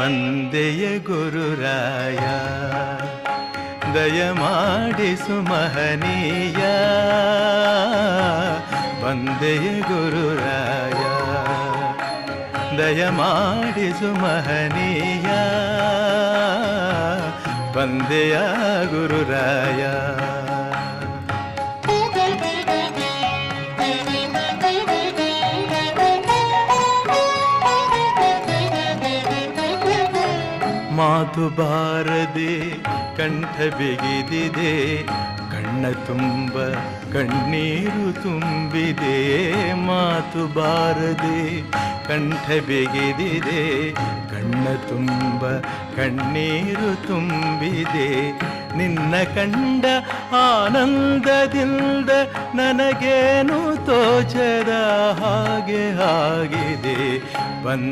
ಬಂದೆಯ ಗುರುರಾಯ ದಯಮಾಡಿಸು ಮಹನೀಯ ಬಂದೆಯ ಗುರುರಾಯ ದಯಮಾಡಿಸು ಮಹನೀಯ ಬಂದೆಯ ಗುರುರಾಯ ಮಾತು ಬಾರದೆ ಕಂಠ ಬಿಗಿದಿದೆ ಕಣ್ಣ ತುಂಬ ಕಣ್ಣೀರು ತುಂಬಿದೆ ಮಾತು ಬಾರದೆ ಕಂಠ ಬಿಗಿದಿದೆ ಕಣ್ಣ ತುಂಬ ಕಣ್ಣೀರು ತುಂಬಿದೆ ನಿನ್ನ ಕಂಡ ಆನಂದದಿಂದ ನನಗೇನು ತೋಚದ ಹಾಗೆ ಆಗಿದೆ ಬಂದ